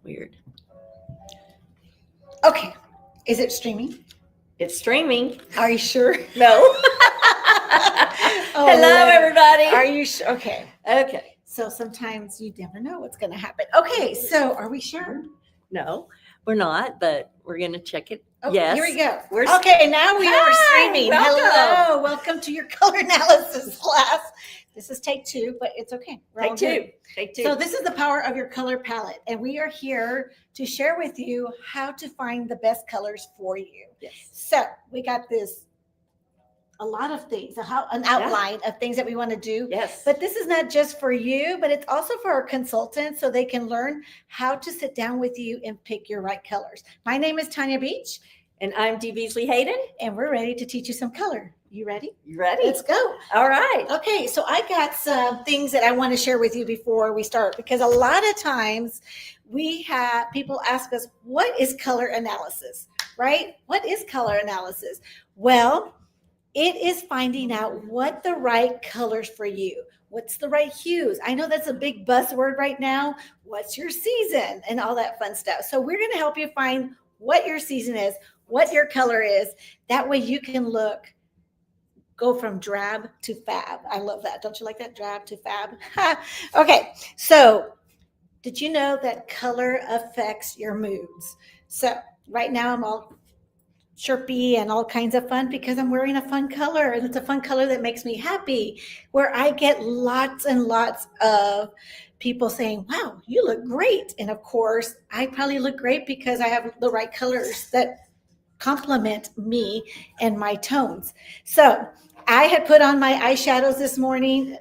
Weird. Okay. Is it streaming? It's streaming. Are you sure? No. Oh, Hello, Lord. everybody. Are you sure? Okay. Okay. So sometimes you never know what's going to happen. Okay. So are we sure? No, we're not, but we're going to check it. Oh, Yes. Here we go. We're Okay. Now we are Hi, streaming. welcome. Hello. Welcome to your color analysis class. This is take 2, but it's okay. We're all Take good. two. Take two. So this is the power of your color palette, and we are here to share with you how to find the best colors for you. Yes. So we got a lot of things, an outline of things that we want to do. Yes. But this is not just for you, but it's also for our consultants so they can learn how to sit down with you and pick your right colors. My name is Tanya Beach, And I'm Dee Beasley Hayden. and we're ready to teach you some color. You ready? You ready? Let's go. All right. Okay, so I got some things that I want to share with you before we start, because a lot of times we have people ask us, what is color analysis, right? What is color analysis? Well, it is finding out what the right colors for you. What's the right hues? I know that's a big buzzword right now. What's your season and all that fun stuff. So we're going to help you find what your season is, what your color is. That way you can go from drab to fab. I love that. Don't you like that? Drab to fab. Okay. So did you know that color affects your moods? So right now I'm all chirpy and all kinds of fun because I'm wearing a fun color, and it's a fun color that makes me happy, where I get lots and lots of people saying, wow, you look great. And of course, I probably look great because I have the right colors that complement me and my tones. So I had put on my eyeshadows this morning,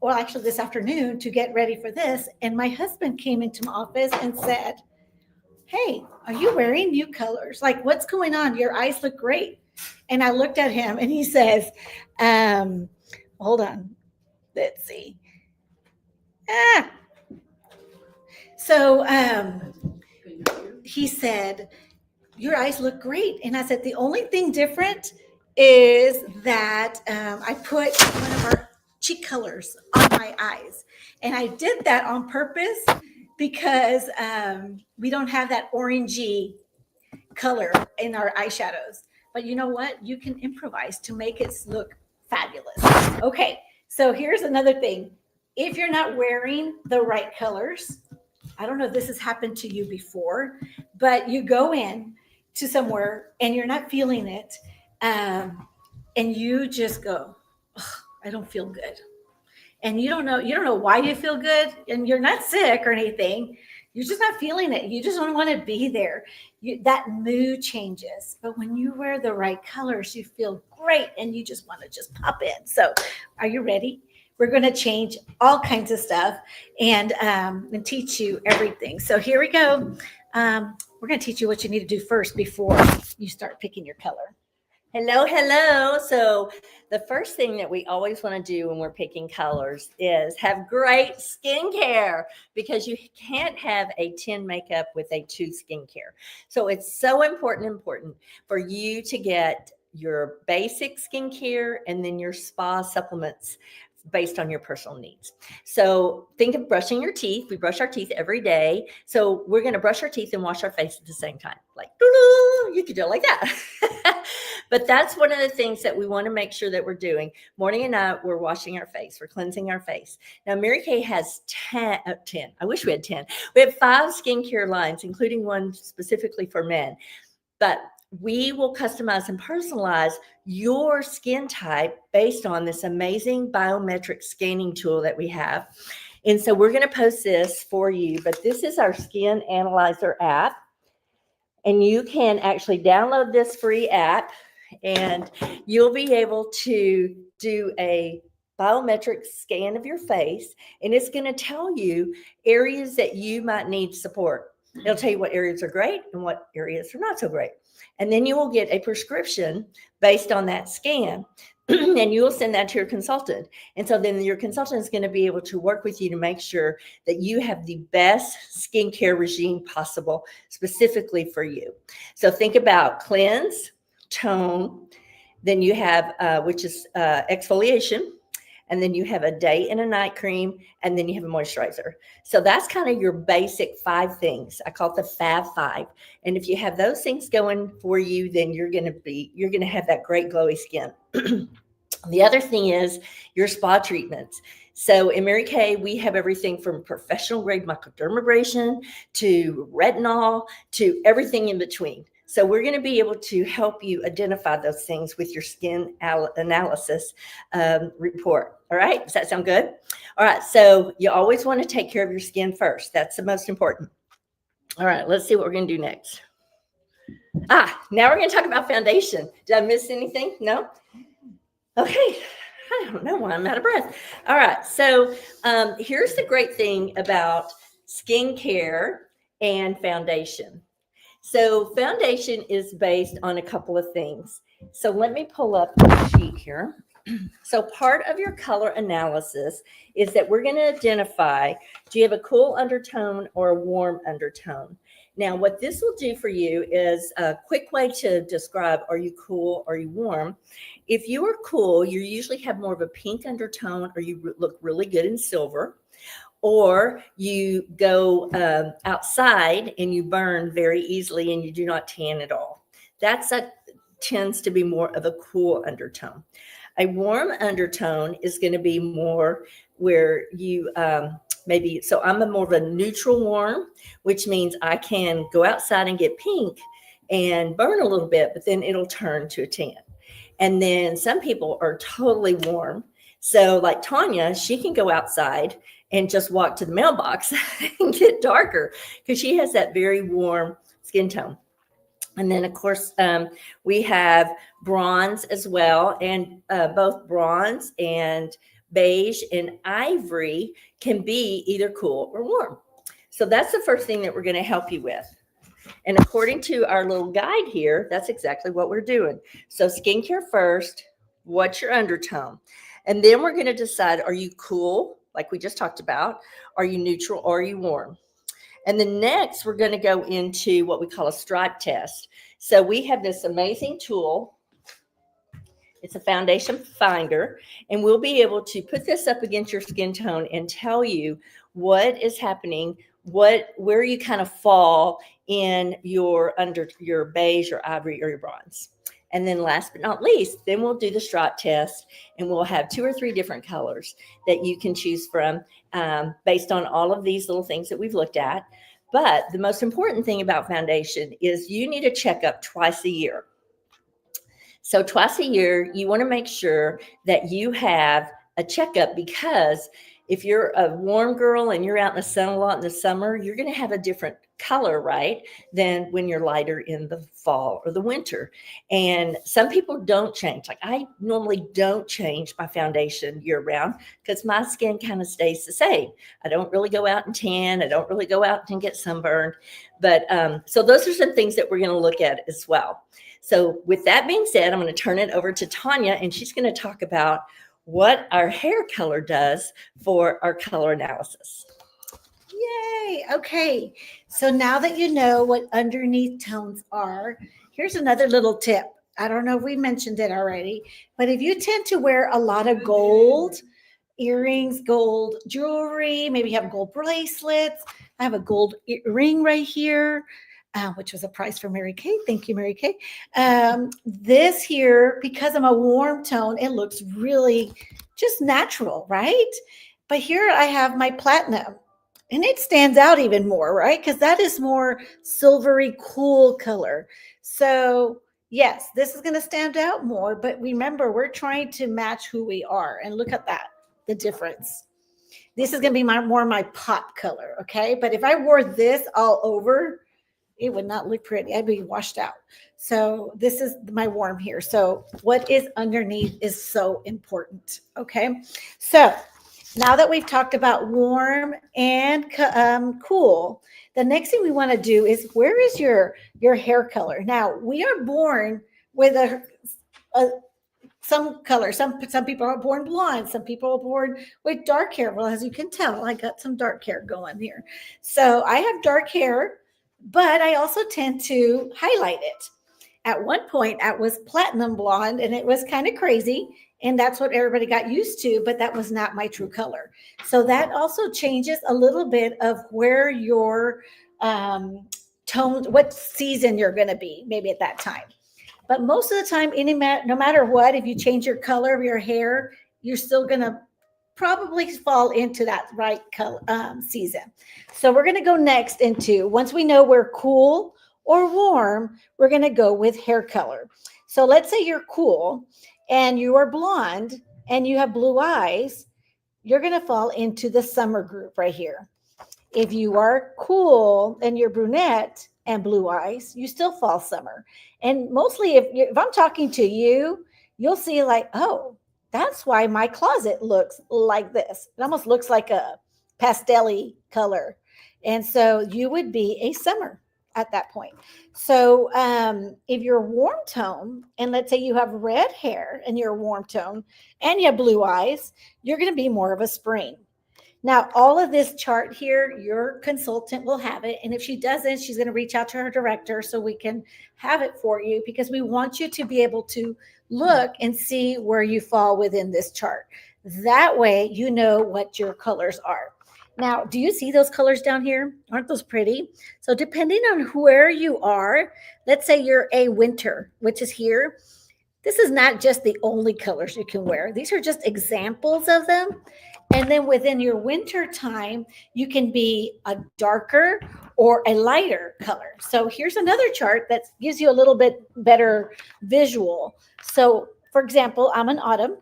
well, actually this afternoon, to get ready for this. And my husband came into my office and said, hey, are you wearing new colors? Like, what's going on? Your eyes look great. And I looked at him and he says, hold on, let's see. So he said, your eyes look great. And I said, the only thing different is that I put one of our cheek colors on my eyes. And I did that on purpose because we don't have that orangey color in our eyeshadows. But you know what? You can improvise to make it look fabulous. Okay, so here's another thing. If you're not wearing the right colors, I don't know if this has happened to you before, but you go in to somewhere and you're not feeling it, and you just go, I don't feel good. And you don't know why you feel good, and you're not sick or anything. You're just not feeling it. You just don't want to be there. That mood changes. But when you wear the right colors, you feel great and you just want to just pop in. So are you ready? We're going to change all kinds of stuff and teach you everything. So here we go. We're going to teach you what you need to do first before you start picking your color. Hello, hello. So the first thing that we always want to do when we're picking colors is have great skincare, because you can't have a 10 makeup with a 2 skincare. So it's so important for you to get your basic skincare and then your spa supplements based on your personal needs. So think of brushing your teeth. We brush our teeth every day. So we're going to brush our teeth and wash our face at the same time. Like, you could do it like that. But that's one of the things that we want to make sure that we're doing. Morning and night, we're washing our face. We're cleansing our face. Now, Mary Kay has 10. I wish we had 10. We have 5 skincare lines, including one specifically for men. But we will customize and personalize your skin type based on this amazing biometric scanning tool that we have. And so we're going to post this for you, but this is our Skin Analyzer app. And you can actually download this free app and you'll be able to do a biometric scan of your face. And it's going to tell you areas that you might need support. It'll tell you what areas are great and what areas are not so great. And then you will get a prescription based on that scan. And you will send that to your consultant. And so then your consultant is going to be able to work with you to make sure that you have the best skincare regime possible specifically for you. So think about cleanse, tone, then you have, which is exfoliation, and then you have a day and a night cream, and then you have a moisturizer. So that's kind of your basic 5 things. I call it the Fab 5. And if you have those things going for you, then you're going to have that great glowy skin. The other thing is your spa treatments. So in Mary Kay, we have everything from professional grade microdermabrasion to retinol to everything in between. So we're going to be able to help you identify those things with your skin analysis report. All right. Does that sound good? All right. So you always want to take care of your skin first. That's the most important. All right. Let's see what we're going to do next. Now we're going to talk about foundation. Did I miss anything? No? Okay. I don't know why I'm out of breath. All right. So here's the great thing about skincare and foundation. So foundation is based on a couple of things. So let me pull up the sheet here. So part of your color analysis is that we're going to identify, do you have a cool undertone or a warm undertone? Now, what this will do for you is a quick way to describe, are you cool, are you warm? If you are cool, you usually have more of a pink undertone, or you look really good in silver. Or you go outside and you burn very easily and you do not tan at all. That tends to be more of a cool undertone. A warm undertone is going to be more where you so I'm more of a neutral warm, which means I can go outside and get pink and burn a little bit, but then it'll turn to a tan. And then some people are totally warm. So like Tanya, she can go outside and just walk to the mailbox and get darker because she has that very warm skin tone. And then, of course, we have bronze as well. And both bronze and beige and ivory can be either cool or warm. So that's the first thing that we're going to help you with. And according to our little guide here, that's exactly what we're doing. So skincare first, what's your undertone? And then we're going to decide, are you cool, like we just talked about? Are you neutral or are you warm? And then next, we're going to go into what we call a stripe test. So we have this amazing tool. It's a foundation finder, and we'll be able to put this up against your skin tone and tell you what is happening, where you kind of fall in your beige or ivory or your bronze. And then last but not least, then we'll do the stripe test, and we'll have 2 or 3 different colors that you can choose from based on all of these little things that we've looked at. But the most important thing about foundation is you need a checkup twice a year. So twice a year, you want to make sure that you have a checkup, because if you're a warm girl and you're out in the sun a lot in the summer, you're going to have a different color, right, than when you're lighter in the fall or the winter. And some people don't change. Like I normally don't change my foundation year round because my skin kind of stays the same. I don't really go out and tan. I don't really go out and get sunburned. But so those are some things that we're going to look at as well. So with that being said, I'm going to turn it over to Tanya, and she's going to talk about what our hair color does for our color analysis. Yay. Okay. So now that you know what underneath tones are, here's another little tip. I don't know if we mentioned it already, but if you tend to wear a lot of gold earrings, gold jewelry, maybe you have gold bracelets. I have a gold ring right here, which was a prize for Mary Kay. Thank you, Mary Kay. This here, because I'm a warm tone, it looks really just natural, right? But here I have my platinum, and it stands out even more, right? Because that is more silvery, cool color. So yes, this is going to stand out more, but remember, we're trying to match who we are. And look at that, the difference. This is going to be more my pop color, okay? But if I wore this all over, it would not look pretty. I'd be washed out. So this is my warm here. So what is underneath is so important, okay? So now that we've talked about warm and cool, the next thing we want to do is, where is your hair color? Now, we are born with some color. Some people are born blonde. Some people are born with dark hair. Well, as you can tell, I got some dark hair going here. So I have dark hair, but I also tend to highlight it. At one point, I was platinum blonde, and it was kind of crazy. And that's what everybody got used to, but that was not my true color. So that also changes a little bit of where your tone, what season you're going to be, maybe at that time. But most of the time, no matter what, if you change your color of your hair, you're still going to probably fall into that right color, season. So we're going to go next into, once we know we're cool or warm, we're going to go with hair color. So let's say you're cool and you are blonde and you have blue eyes, you're going to fall into the summer group right here. If you are cool and you're brunette and blue eyes, you still fall summer. And mostly if I'm talking to you, you'll see like, oh, that's why my closet looks like this. It almost looks like a pastel-y color. And so you would be a summer at that point. So if you're warm tone, and let's say you have red hair and you're warm tone and you have blue eyes, you're going to be more of a spring. Now, all of this chart here, your consultant will have it. And if she doesn't, she's going to reach out to her director so we can have it for you, because we want you to be able to look and see where you fall within this chart. That way, you know what your colors are. Now, do you see those colors down here? Aren't those pretty? So depending on where you are, let's say you're a winter, which is here. This is not just the only colors you can wear. These are just examples of them. And then within your winter time, you can be a darker or a lighter color. So here's another chart that gives you a little bit better visual. So for example, I'm an autumn.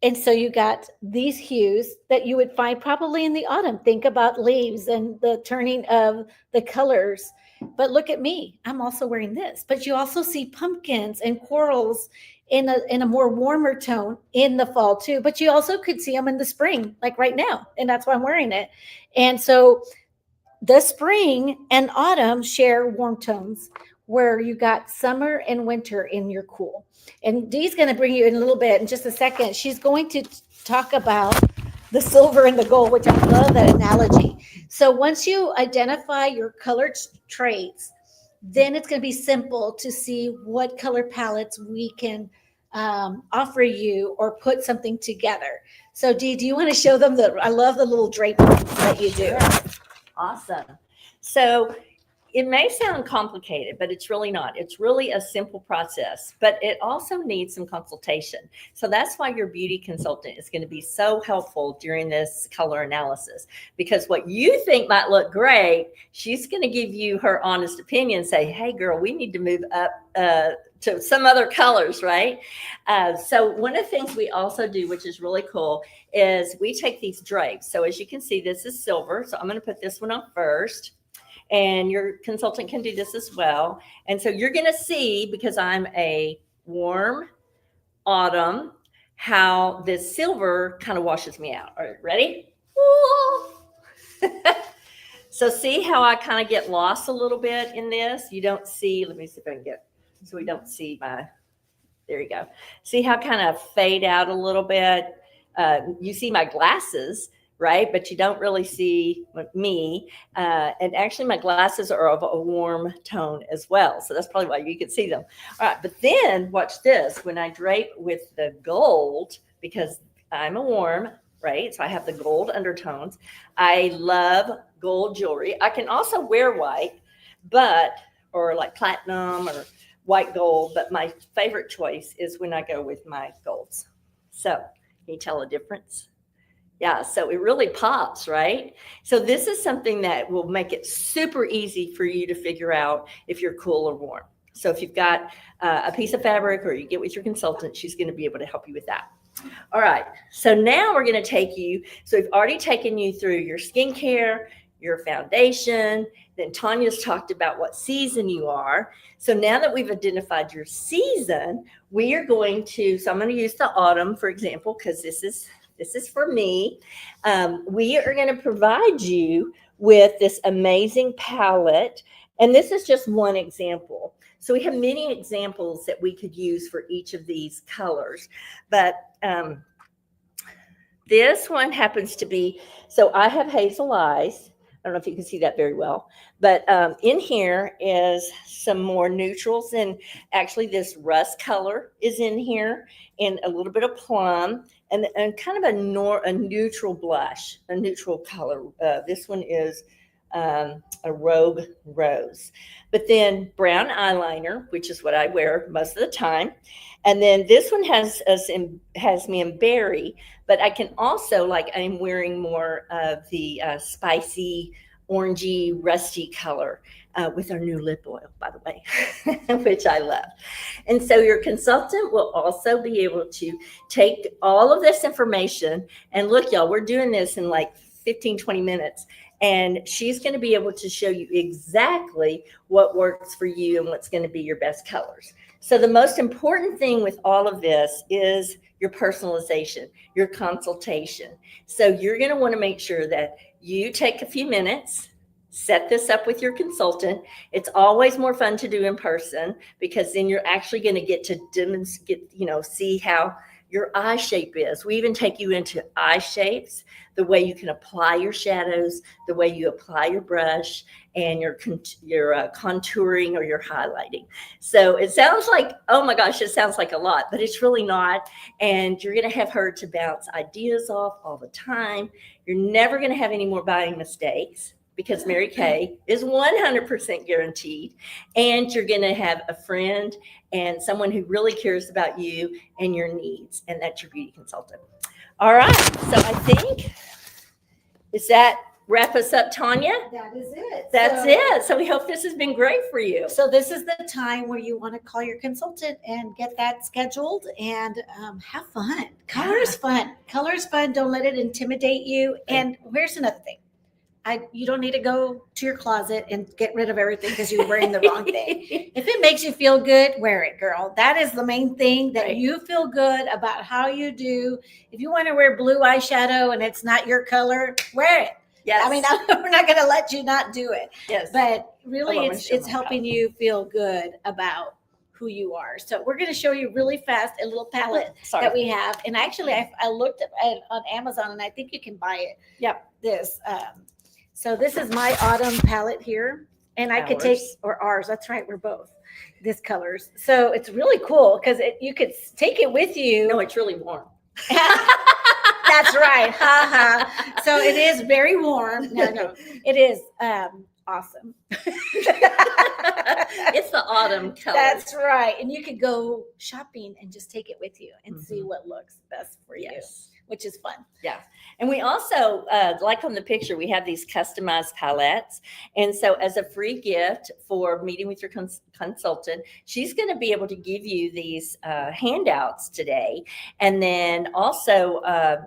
And so you got these hues that you would find probably in the autumn. Think about leaves and the turning of the colors. But look at me. I'm also wearing this. But you also see pumpkins and corals in a more warmer tone in the fall too. But you also could see them in the spring, like right now. And that's why I'm wearing it. And so the spring and autumn share warm tones, where you got summer and winter in your cool. And Dee's going to bring you in a little bit in just a second. She's going to talk about the silver and the gold, which I love that analogy. So once you identify your color traits, then it's going to be simple to see what color palettes we can offer you or put something together. So Dee, do you want to show them I love the little draperies that you do. Awesome. So it may sound complicated, but it's really not. It's really a simple process, but it also needs some consultation. So that's why your beauty consultant is going to be so helpful during this color analysis, because what you think might look great, she's going to give you her honest opinion, say, hey girl, we need to move up to some other colors, right? So one of the things we also do, which is really cool, is we take these drapes. So as you can see, this is silver. So I'm going to put this one on first. And your consultant can do this as well. And so you're going to see, because I'm a warm autumn, how this silver kind of washes me out. All right, ready? So see how I kind of get lost a little bit in this? You don't see, let me see if I can get, so we don't see there you go. See how I kind of fade out a little bit? You see my glasses, right? But you don't really see me. And actually my glasses are of a warm tone as well. So that's probably why you can see them. All right, but then watch this. When I drape with the gold, because I'm a warm, right? So I have the gold undertones. I love gold jewelry. I can also wear white, or like platinum or white gold, but my favorite choice is when I go with my golds. So can you tell a difference? Yeah, so it really pops, right? So this is something that will make it super easy for you to figure out if you're cool or warm. So if you've got a piece of fabric or you get with your consultant, she's going to be able to help you with that. All right, so now we're going to take you, so we've already taken you through your skincare, your foundation, then Tanya's talked about what season you are. So now that we've identified your season, we are going to, so I'm going to use the autumn, for example, because this is for me. We are going to provide you with this amazing palette. And this is just one example. So we have many examples that we could use for each of these colors. But this one happens to be, so I have hazel eyes. I don't know if you can see that very well, but in here is some more neutrals, and actually this rust color is in here, and a little bit of plum, and kind of a neutral blush, a neutral color. This one is a Rogue Rose, but then brown eyeliner, which is what I wear most of the time, and then this one has me in berry, but I can also, like, I'm wearing more of the spicy, orangey, rusty color with our new lip oil, by the way, which I love. And so your consultant will also be able to take all of this information, and look, y'all, we're doing this in like 15, 20 minutes. And she's going to be able to show you exactly what works for you and what's going to be your best colors. So the most important thing with all of this is your personalization, your consultation. So you're going to want to make sure that you take a few minutes, set this up with your consultant. It's always more fun to do in person, because then you're actually going to get to demonstrate, see how your eye shape is. We even take you into eye shapes, the way you can apply your shadows, the way you apply your brush, and your contouring or your highlighting. So it sounds like, oh my gosh, it sounds like a lot, but it's really not. And you're going to have her to bounce ideas off all the time. You're never going to have any more buying mistakes, because Mary Kay is 100% guaranteed. And you're going to have a friend and someone who really cares about you and your needs, and that's your beauty consultant. All right, so I think, does that wrap us up, Tanya? That is it. That's it. So we hope this has been great for you. So this is the time where you want to call your consultant and get that scheduled and have fun. Color is fun. Color is fun. Don't let it intimidate you. And here's another thing. You don't need to go to your closet and get rid of everything because you're wearing the wrong thing. If it makes you feel good, wear it, girl. That is the main thing, that you feel good about how you do. If you want to wear blue eyeshadow and it's not your color, wear it. Yes. I mean, we're not going to let you not do it. Yes. But really, it's helping you feel good about who you are. So we're going to show you really fast a little palette that we have. And actually, I looked at it on Amazon, and I think you can buy it. Yep. This. So this is my autumn palette here. And I could take, or ours, that's right, we're both this colors. So it's really cool because you could take it with you. No, it's really warm. That's right. Ha ha. So it is very warm. No, it is awesome. It's the autumn color. That's right. And you could go shopping and just take it with you and see what looks best for you, which is fun. Yeah. And we also, like on the picture, we have these customized palettes. And so as a free gift for meeting with your consultant, she's going to be able to give you these handouts today. And then also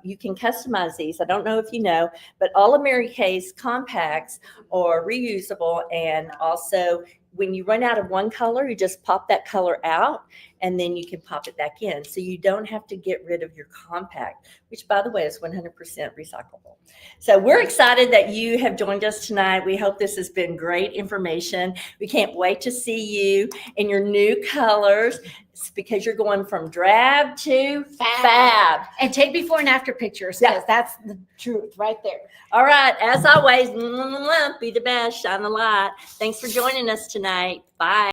you can customize these. I don't know if you know, but all of Mary Kay's compacts are reusable. And also, when you run out of one color, you just pop that color out, and then you can pop it back in. So you don't have to get rid of your compact, which, by the way, is 100% recyclable. So we're excited that you have joined us tonight. We hope this has been great information. We can't wait to see you in your new colors, because you're going from drab to fab. And take before and after pictures, because that's the truth right there. All right. As always, be the best, shine the light. Thanks for joining us tonight. Bye.